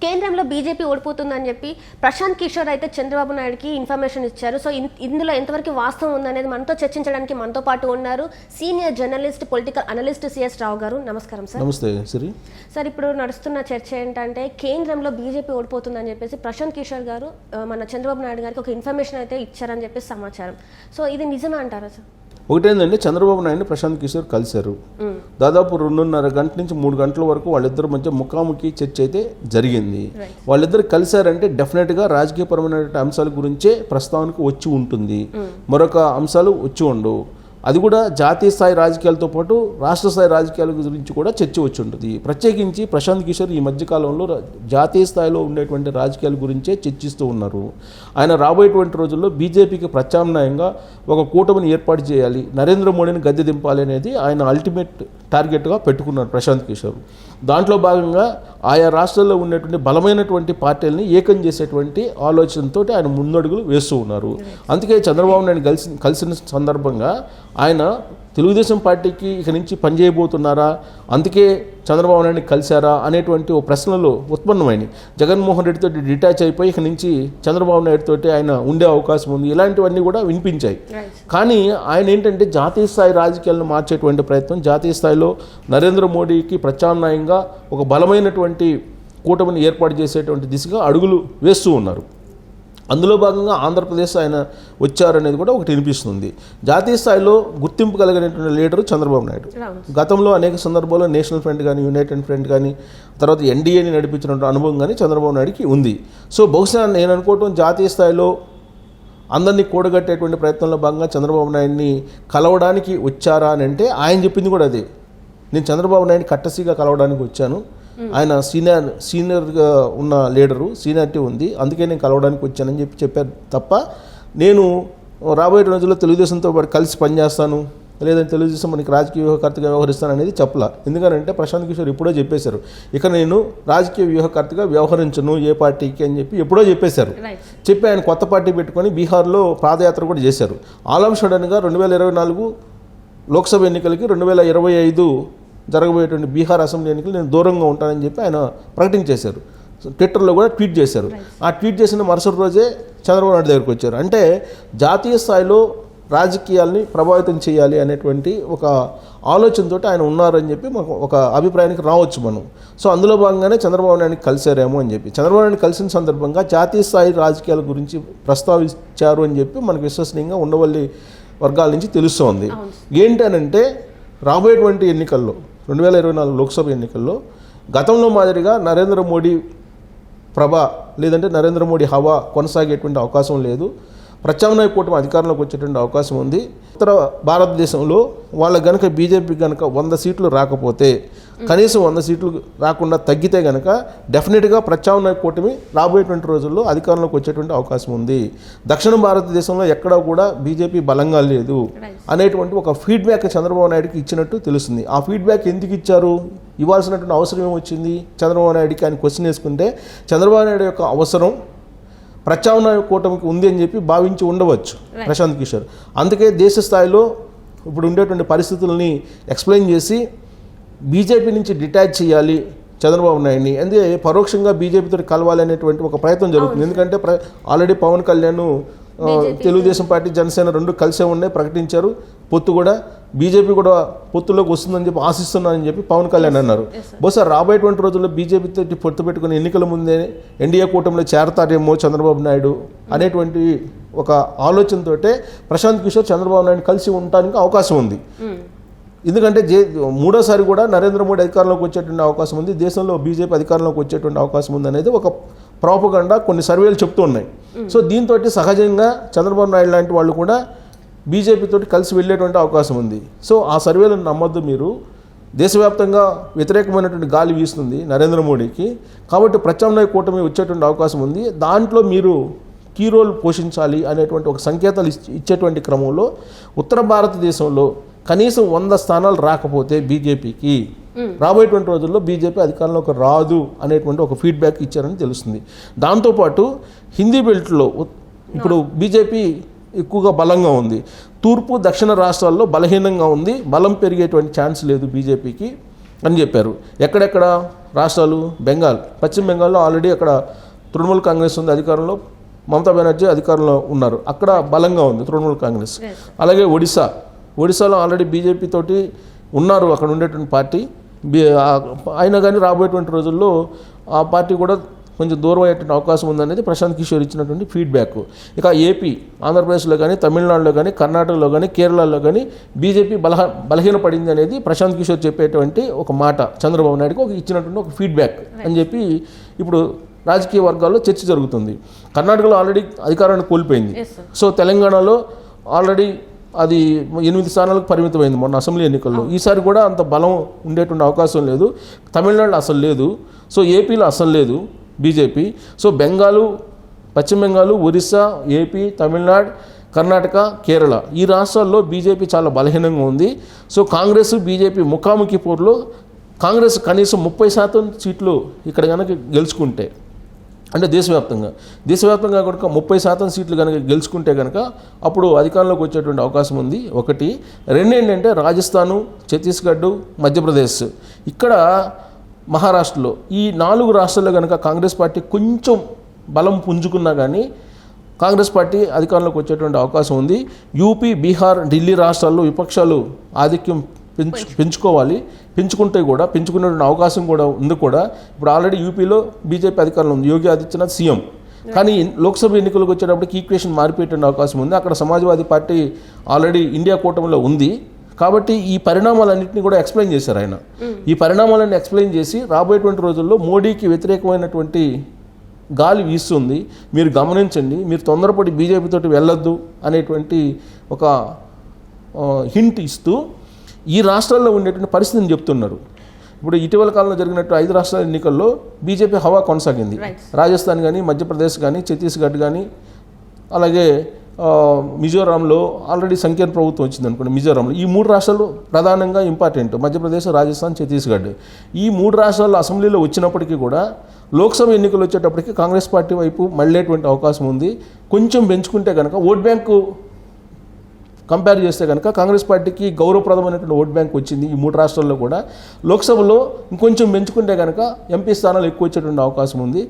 కేంద్రంలో బీజేపీ ఓడిపోతుందని చెప్పి ప్రశాంత్ కిషోర్ అయితే చంద్రబాబు నాయుడుకి ఇన్ఫర్మేషన్ ఇచ్చారు. సో ఇందులో ఎంతవరకు వాస్తవం ఉందనేది మనతో చర్చించడానికి మనతో పాటు ఉన్నారు senior journalist political analyst CS Rao గారు. నమస్కారం సార్. నమస్తే సిరి. సార్, ఇప్పుడు నడుస్తున్న చర్చ ఏంటంటే కేంద్రంలో బీజేపీ ఓడిపోతుందని చెప్పేసి ప్రశాంత్ కిషోర్ గారు మన చంద్రబాబు నాయుడు గారికి ఒక ఇన్ఫర్మేషన్ అయితే ఇచ్చారని చెప్పేసి సమాచారం. సో ఇది నిజమే అంటారా సార్? ఒకటేందంటే చంద్రబాబు నాయుడు ప్రశాంత్ కిషోర్ కలిశారు. దాదాపు 2.5 గంటల నుంచి 3 గంటల వరకు వాళ్ళిద్దరి మధ్య ముఖాముఖి చర్చ అయితే జరిగింది. వాళ్ళిద్దరు కలిశారంటే డెఫినెట్గా రాజకీయపరమైన అంశాల గురించే ప్రస్తావనకు వచ్చి ఉంటుంది, మరొక అంశాలు వచ్చి ఉండవు. అది కూడా జాతీయ స్థాయి రాజకీయాలతో పాటు రాష్ట్ర స్థాయి రాజకీయాల గురించి కూడా చర్చ వచ్చి ఉంటుంది. ప్రత్యేకించి ప్రశాంత్ కిషోర్ ఈ మధ్యకాలంలో జాతీయ స్థాయిలో ఉండేటువంటి రాజకీయాల గురించే చర్చిస్తూ ఉన్నారు. ఆయన రాబోయేటువంటి రోజుల్లో బీజేపీకి ప్రత్యామ్నాయంగా ఒక కూటమిని ఏర్పాటు చేయాలి, నరేంద్ర మోడీని గద్దె దింపాలి అనేది ఆయన అల్టిమేట్ టార్గెట్గా పెట్టుకున్నారు ప్రశాంత్ కిషోర్. దాంట్లో భాగంగా ఆయా రాష్ట్రాల్లో ఉన్నటువంటి బలమైనటువంటి పార్టీలని ఏకం చేసేటువంటి ఆలోచనతో ఆయన ముందడుగులు వేస్తూ ఉన్నారు. అందుకే చంద్రబాబు నాయుడు కలిసిన సందర్భంగా ఆయన తెలుగుదేశం పార్టీకి ఇక నుంచి పనిచేయబోతున్నారా, అందుకే చంద్రబాబు నాయుడిని కలిశారా అనేటువంటి ఓ ప్రశ్నలు ఉత్పన్నమైనవి. జగన్మోహన్ రెడ్డితో డిటాచ్ అయిపోయి ఇక నుంచి చంద్రబాబు నాయుడుతో ఆయన ఉండే అవకాశం ఉంది, ఇలాంటివన్నీ కూడా వినిపించాయి. కానీ ఆయన ఏంటంటే జాతీయ స్థాయి రాజకీయాలను మార్చేటువంటి ప్రయత్నం, జాతీయ స్థాయిలో నరేంద్ర మోడీకి ప్రత్యామ్నాయంగా ఒక బలమైనటువంటి కూటమిని ఏర్పాటు చేసేటువంటి దిశగా అడుగులు వేస్తూ ఉన్నారు. అందులో భాగంగా ఆంధ్రప్రదేశ్ ఆయన వచ్చారనేది కూడా ఒకటి వినిపిస్తుంది. జాతీయ స్థాయిలో గుర్తింపు కలిగినటువంటి లీడరు చంద్రబాబు నాయుడు. గతంలో అనేక సందర్భాల్లో నేషనల్ ఫ్రంట్ కానీ, యునైటెడ్ ఫ్రంట్ కానీ, తర్వాత ఎన్డీఏని నడిపించినటువంటి అనుభవం కానీ చంద్రబాబు నాయుడుకి ఉంది. సో బహుశా నేను అనుకోవటం జాతీయ స్థాయిలో అందరినీ కూడగట్టేటువంటి ప్రయత్నంలో భాగంగా చంద్రబాబు నాయుడిని కలవడానికి వచ్చారా అని అంటే ఆయన చెప్పింది కూడా అదే. నేను చంద్రబాబు నాయుడిని కట్టసిగా కలవడానికి వచ్చాను, ఆయన సీనియర్గా ఉన్న లీడరు, సీనియారిటీ ఉంది, అందుకే నేను కలవడానికి వచ్చానని చెప్పారు తప్ప నేను రాబోయే రోజుల్లో తెలుగుదేశంతో పాటు కలిసి పనిచేస్తాను, లేదంటే తెలుగుదేశం మనకి రాజకీయ వ్యూహకర్తగా వ్యవహరిస్తాను అనేది చెప్పలా. ఎందుకంటే ప్రశాంత్ కిషోర్ ఎప్పుడో చెప్పేశారు, ఇక నేను రాజకీయ వ్యూహకర్తగా వ్యవహరించను ఏ పార్టీకి అని చెప్పి ఎప్పుడో చెప్పేశారు. చెప్పి ఆయన కొత్త పార్టీ పెట్టుకొని బీహార్లో పాదయాత్ర కూడా చేశారు. ఆల్ ఆఫ్ సడన్గా 2024 లోక్సభ ఎన్నికలకి 2025 జరగబోయేటువంటి బీహార్ అసెంబ్లీ ఎన్నికలు నేను దూరంగా ఉంటానని చెప్పి ఆయన ప్రకటించేశారు. ట్విట్టర్లో కూడా ట్వీట్ చేశారు. ఆ ట్వీట్ చేసిన మరుసటి రోజే చంద్రబాబు నాయుడు దగ్గరికి వచ్చారు. అంటే జాతీయ స్థాయిలో రాజకీయాల్ని ప్రభావితం చేయాలి అనేటువంటి ఒక ఆలోచనతో ఆయన ఉన్నారని చెప్పి మాకు ఒక అభిప్రాయానికి రావచ్చు మనం. సో అందులో భాగంగానే చంద్రబాబు నాయుడిని కలిశారేమో అని చెప్పి, చంద్రబాబు నాయుడిని కలిసిన సందర్భంగా జాతీయ స్థాయి రాజకీయాల గురించి ప్రస్తావించారు అని చెప్పి మనకు విశ్వసనీయంగా ఉండవల్లి వర్గాల నుంచి తెలుస్తోంది. ఏంటనంటే రాబోయేటువంటి ఎన్నికల్లో 2024 లోక్సభ ఎన్నికల్లో గతంలో మాదిరిగా నరేంద్ర మోడీ లేదంటే నరేంద్ర మోడీ హవా కొనసాగేటువంటి అవకాశం లేదు. ప్రత్యామ్నాయ కూటమి అధికారంలోకి వచ్చేటువంటి అవకాశం ఉంది. ఉత్తర భారతదేశంలో వాళ్ళ గనక బీజేపీ కనుక 100 సీట్లు రాకపోతే, కనీసం 100 సీట్లు రాకుండా తగ్గితే కనుక డెఫినెట్గా ప్రత్యామ్నాయ కూటమి రాబోయేటువంటి రోజుల్లో అధికారంలోకి వచ్చేటువంటి అవకాశం ఉంది. దక్షిణ భారతదేశంలో ఎక్కడా కూడా బీజేపీ బలంగా లేదు అనేటువంటి ఒక ఫీడ్బ్యాక్ చంద్రబాబు నాయుడుకి ఇచ్చినట్టు తెలుస్తుంది. ఆ ఫీడ్బ్యాక్ ఎందుకు ఇచ్చారు, ఇవ్వాల్సినటువంటి అవసరం ఏమొచ్చింది చంద్రబాబు నాయుడికి అని క్వశ్చన్ వేసుకుంటే, చంద్రబాబు నాయుడు యొక్క అవసరం ప్రత్యామ్నాయ కూటమికి ఉంది అని చెప్పి భావించి ఉండవచ్చు ప్రశాంత్ కిషోర్. అందుకే దేశ స్థాయిలో ఇప్పుడు ఉండేటువంటి పరిస్థితులని ఎక్స్ప్లెయిన్ చేసి బీజేపీ నుంచి డిటాచ్ చేయాలి చంద్రబాబు నాయుడిని, అందుకే పరోక్షంగా బీజేపీతో కలవాలి అనేటువంటి ఒక ప్రయత్నం జరుగుతుంది. ఎందుకంటే ఆల్రెడీ పవన్ కళ్యాణ్ తెలుగుదేశం పార్టీ, జనసేన రెండు కలిసే ఉన్నాయి, ప్రకటించారు. పొత్తు కూడా బీజేపీ కూడా పొత్తులోకి వస్తుందని చెప్పి ఆశిస్తున్నానని చెప్పి పవన్ కళ్యాణ్ అన్నారు. బహుశా రాబోయేటువంటి రోజుల్లో బీజేపీతో పొత్తు పెట్టుకుని ఎన్నికల ముందే ఎన్డీఏ కూటమిలో చేరతారేమో చంద్రబాబు నాయుడు అనేటువంటి ఒక ఆలోచనతోటే ప్రశాంత్ కిషోర్ చంద్రబాబు నాయుడు కలిసి ఉండడానికి అవకాశం ఉంది. ఎందుకంటే మూడోసారి కూడా నరేంద్ర మోడీ అధికారంలోకి వచ్చేటువంటి అవకాశం ఉంది, దేశంలో బీజేపీ అధికారంలోకి వచ్చేటువంటి అవకాశం ఉంది అనేది ఒక ప్రాపగండా కొన్ని సర్వేలు చెప్తూ ఉన్నాయి. సో దీంతో సహజంగా చంద్రబాబు నాయుడు లాంటి వాళ్ళు కూడా బీజేపీతో కలిసి వెళ్ళేటువంటి అవకాశం ఉంది. సో ఆ సర్వేలను నమ్మొద్దు మీరు. దేశవ్యాప్తంగా వ్యతిరేకమైనటువంటి గాలి వీస్తుంది నరేంద్ర మోడీకి, కాబట్టి ప్రత్యామ్నాయ కూటమి వచ్చేటువంటి అవకాశం ఉంది. దాంట్లో మీరు కీ రోల్ పోషించాలి అనేటువంటి ఒక సంకేతాలు ఇచ్చేటువంటి క్రమంలో ఉత్తర భారతదేశంలో కనీసం 100 స్థానాలు రాకపోతే బీజేపీకి రాబోయేటువంటి రోజుల్లో బీజేపీ అధికారంలోకి రాదు అనేటువంటి ఒక ఫీడ్బ్యాక్ ఇచ్చారని తెలుస్తుంది. దాంతోపాటు హిందీ బెల్ట్లో ఇప్పుడు బీజేపీ ఎక్కువగా బలంగా ఉంది, తూర్పు దక్షిణ రాష్ట్రాల్లో బలహీనంగా ఉంది, బలం పెరిగేటువంటి ఛాన్స్ లేదు బీజేపీకి. అని చెప్పారు. ఎక్కడెక్కడ రాష్ట్రాలు? బెంగాల్, పశ్చిమ బెంగాల్లో ఆల్రెడీ అక్కడ తృణమూల్ కాంగ్రెస్ ఉంది అధికారంలో, మమతా బెనర్జీ అధికారంలో ఉన్నారు, అక్కడ బలంగా ఉంది తృణమూల్ కాంగ్రెస్. అలాగే ఒడిశాలో ఆల్రెడీ బీజేపీ తోటి ఉన్నారు అక్కడ ఉండేటువంటి పార్టీ. అయినా కానీ రాబోయేటువంటి రోజుల్లో ఆ పార్టీ కూడా కొంచెం దూరం అయ్యేటువంటి అవకాశం ఉందనేది ప్రశాంత్ కిషోర్ ఇచ్చినటువంటి ఫీడ్బ్యాక్. ఇక ఏపీ, ఆంధ్రప్రదేశ్లో కానీ, తమిళనాడులో కానీ, కర్ణాటకలో కానీ, కేరళలో కానీ బీజేపీ బలహీనపడింది అనేది ప్రశాంత్ కిషోర్ చెప్పేటువంటి ఒక మాట చంద్రబాబు నాయుడుకి ఇచ్చినటువంటి ఒక ఫీడ్బ్యాక్ అని చెప్పి ఇప్పుడు రాజకీయ వర్గాల్లో చర్చ జరుగుతుంది. కర్ణాటకలో ఆల్రెడీ అధికారాన్ని కోల్పోయింది. సో తెలంగాణలో ఆల్రెడీ అది 8 స్థానాలకు పరిమితమైంది మొన్న అసెంబ్లీ ఎన్నికల్లో. ఈసారి కూడా అంత బలం ఉండేటువంటి అవకాశం లేదు. తమిళనాడులో అసలు లేదు. సో ఏపీలో అసలు లేదు బీజేపీ. సో బెంగాలు, పశ్చిమ బెంగాల్, ఒరిస్సా, ఏపీ, తమిళనాడు, కర్ణాటక, కేరళ ఈ రాష్ట్రాల్లో బీజేపీ చాలా బలహీనంగా ఉంది. సో కాంగ్రెస్ బీజేపీ ముఖాముఖి పోరులో కాంగ్రెస్ కనీసం 30% సీట్లు ఇక్కడ కనుక గెలుచుకుంటే, అంటే దేశవ్యాప్తంగా కనుక 30% సీట్లు కనుక గెలుచుకుంటే కనుక అప్పుడు అధికారంలోకి వచ్చేటువంటి అవకాశం ఉంది. ఒకటి. రెండు ఏంటంటే రాజస్థాను, ఛత్తీస్గఢ్, మధ్యప్రదేశ్, ఇక్కడ మహారాష్ట్రలో ఈ 4 రాష్ట్రాల్లో కనుక కాంగ్రెస్ పార్టీ కొంచెం బలం పుంజుకున్నా కానీ కాంగ్రెస్ పార్టీ అధికారంలోకి వచ్చేటువంటి అవకాశం ఉంది. యూపీ, బీహార్, ఢిల్లీ రాష్ట్రాల్లో విపక్షాలు ఆధిక్యం పెంచుకునేటువంటి అవకాశం కూడా ఉంది. ఇప్పుడు ఆల్రెడీ యూపీలో బీజేపీ అధికారంలో ఉంది, యోగి ఆదిత్యనాథ్ సీఎం. కానీ లోక్సభ ఎన్నికలకు వచ్చేటప్పటికి ఈక్వేషన్ మారిపోయేటువంటి అవకాశం ఉంది. అక్కడ సమాజ్వాదీ పార్టీ ఆల్రెడీ ఇండియా కూటమిలో ఉంది. కాబట్టి ఈ పరిణామాలన్నింటినీ కూడా ఎక్స్ప్లెయిన్ చేశారు ఆయన. ఈ పరిణామాలన్నీ ఎక్స్ప్లెయిన్ చేసి రాబోయేటువంటి రోజుల్లో మోడీకి వ్యతిరేకమైనటువంటి గాలి వీస్తుంది, మీరు గమనించండి, మీరు తొందరపడి బీజేపీ తోటి వెళ్ళొద్దు అనేటువంటి ఒక హింట్ ఇస్తూ ఈ రాష్ట్రాల్లో ఉండేటువంటి పరిస్థితిని చెప్తున్నారు. ఇప్పుడు ఇటీవల కాలంలో జరిగినట్టు 5 రాష్ట్రాల ఎన్నికల్లో బీజేపీ హవా కొనసాగింది. రాజస్థాన్ కానీ, మధ్యప్రదేశ్ కానీ, ఛత్తీస్గఢ్ కానీ, అలాగే మిజోరాంలో ఆల్రెడీ సంకీర్ణ ప్రభుత్వం వచ్చింది అనుకోండి. మిజోరాంలో ఈ 3 రాష్ట్రాలు ప్రధానంగా ఇంపార్టెంట్, మధ్యప్రదేశ్, రాజస్థాన్, ఛత్తీస్గఢ్. ఈ 3 రాష్ట్రాల్లో అసెంబ్లీలో వచ్చినప్పటికీ కూడా లోక్సభ ఎన్నికలు వచ్చేటప్పటికి కాంగ్రెస్ పార్టీ వైపు మళ్ళేటువంటి అవకాశం ఉంది. కొంచెం పెంచుకుంటే కనుక ఓట్ బ్యాంకు కంపేర్ చేస్తే కనుక కాంగ్రెస్ పార్టీకి గౌరవప్రదమైనటువంటి ఓట్ బ్యాంక్ వచ్చింది ఈ 3 రాష్ట్రాల్లో కూడా. లోక్సభలో ఇంకొంచెం పెంచుకుంటే కనుక ఎంపీ స్థానాలు ఎక్కువ వచ్చేటువంటి అవకాశం ఉంది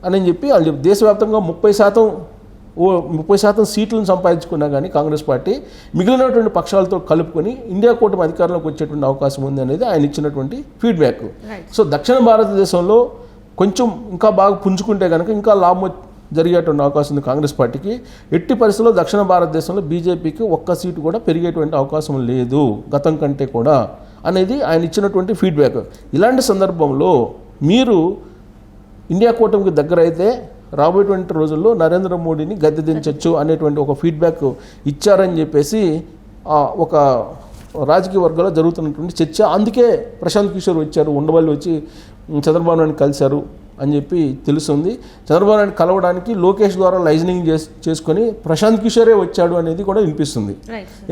అని చెప్పి వాళ్ళు దేశవ్యాప్తంగా 30% సీట్లను సంపాదించుకున్నా కానీ కాంగ్రెస్ పార్టీ మిగిలినటువంటి పక్షాలతో కలుపుకొని ఇండియా కూటమి అధికారంలోకి వచ్చేటువంటి అవకాశం ఉంది అనేది ఆయన ఇచ్చినటువంటి ఫీడ్బ్యాక్. సో దక్షిణ భారతదేశంలో కొంచెం ఇంకా బాగా పుంజుకుంటే కనుక ఇంకా లాభం జరిగేటువంటి అవకాశం ఉంది కాంగ్రెస్ పార్టీకి. ఎట్టి పరిస్థితుల్లో దక్షిణ భారతదేశంలో బీజేపీకి ఒక్క సీటు కూడా పెరిగేటువంటి అవకాశం లేదు గతం కంటే కూడా అనేది ఆయన ఇచ్చినటువంటి ఫీడ్బ్యాక్. ఇలాంటి సందర్భంలో మీరు ఇండియా కూటమికి దగ్గర అయితే రాబోయేటువంటి రోజుల్లో నరేంద్ర మోడీని గద్దె దించవచ్చు అనేటువంటి ఒక ఫీడ్బ్యాక్ ఇచ్చారని చెప్పేసి ఒక రాజకీయ వర్గాల్లో జరుగుతున్నటువంటి చర్చ. అందుకే ప్రశాంత్ కిషోర్ వచ్చారు, ఉండవల్లి వచ్చి చంద్రబాబు నాయుడు కలిశారు అని చెప్పి తెలుస్తుంది. చంద్రబాబు నాయుడు కలవడానికి లోకేష్ ద్వారా లైజనింగ్ చేసుకొని ప్రశాంత్ కిషోరే వచ్చాడు అనేది కూడా వినిపిస్తుంది.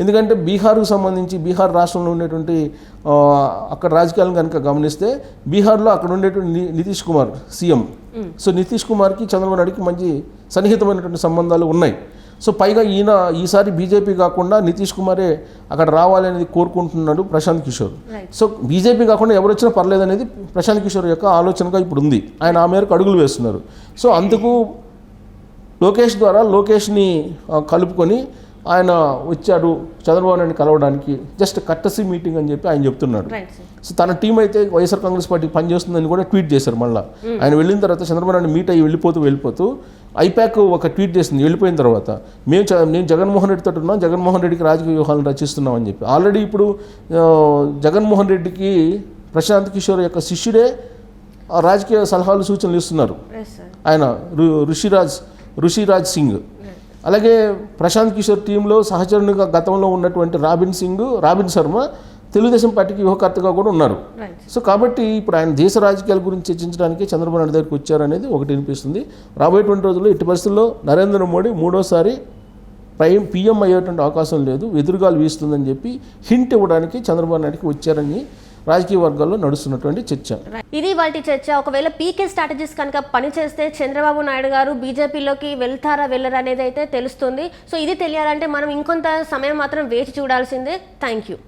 ఎందుకంటే బీహార్కు సంబంధించి బీహార్ రాష్ట్రంలో ఉండేటువంటి అక్కడ రాజకీయాలను కనుక గమనిస్తే బీహార్లో అక్కడ ఉండేటువంటి నితీష్ కుమార్ సీఎం. సో నితీష్ కుమార్కి చంద్రబాబు నాయుడుకి మంచి సన్నిహితమైనటువంటి సంబంధాలు ఉన్నాయి. సో పైగా ఈయన ఈసారి బీజేపీ కాకుండా నితీష్ కుమారే అక్కడ రావాలనేది కోరుకుంటున్నాడు ప్రశాంత్ కిషోర్. సో బీజేపీ కాకుండా ఎవరు వచ్చినా పర్లేదు అనేది ప్రశాంత్ కిషోర్ యొక్క ఆలోచనగా ఇప్పుడు ఉంది. ఆయన ఆ మేరకు అడుగులు వేస్తున్నారు. సో అందుకు లోకేష్ ద్వారా లోకేష్ని కలుపుకొని ఆయన వచ్చాడు చంద్రబాబు నాయుడిని కలవడానికి, జస్ట్ కట్టసి మీటింగ్ అని చెప్పి ఆయన చెప్తున్నాడు. సో తన టీం అయితే వైఎస్ఆర్ కాంగ్రెస్ పార్టీ పనిచేస్తుందని కూడా ట్వీట్ చేశారు. మళ్ళీ ఆయన వెళ్ళిన తర్వాత చంద్రబాబు నాయుడు మీట్ అయ్యి వెళ్ళిపోతూ ఐపాక్ ఒక ట్వీట్ చేసింది వెళ్ళిపోయిన తర్వాత, నేను జగన్మోహన్ రెడ్డితో ఉన్నాం, జగన్మోహన్ రెడ్డికి రాజకీయ వ్యూహాలను రచిస్తున్నాం అని చెప్పి. ఆల్రెడీ ఇప్పుడు జగన్మోహన్ రెడ్డికి ప్రశాంత్ కిషోర్ యొక్క శిష్యుడే రాజకీయ సలహాలు సూచనలు ఇస్తున్నారు. ఆయన ఋషిరాజ్ సింగ్. అలాగే ప్రశాంత్ కిషోర్ టీంలో సహచరునిగా గతంలో ఉన్నటువంటి రాబిన్ శర్మ తెలుగుదేశం పార్టీకి వ్యూహకర్తగా కూడా ఉన్నారు. సో కాబట్టి ఇప్పుడు ఆయన దేశ రాజకీయాల గురించి చర్చించడానికి చంద్రబాబు నాయుడు దగ్గరికి వచ్చారనేది ఒకటి వినిపిస్తుంది. రాబోయేటువంటి రోజుల్లో ఇట్టి పరిస్థితుల్లో నరేంద్ర మోడీ 3వసారి పీఎం అయ్యేటువంటి అవకాశం లేదు, ఎదురుగాలు వీస్తుందని చెప్పి హింట్ ఇవ్వడానికి చంద్రబాబు నాయుడుకి వచ్చారని రాజకీయ వర్గాల్లో నడుస్తున్నటువంటి చర్చ. ఇది వాటి చర్చ. ఒకవేళ పీకే స్ట్రాటజీస్ కనుక పనిచేస్తే చంద్రబాబు నాయుడు గారు బీజేపీలోకి వెళ్తారా వెళ్ళరా అనేది అయితే తెలుస్తుంది. సో ఇది తెలియాలంటే మనం ఇంకొంత సమయం మాత్రం వేచి చూడాల్సిందే. Thank you.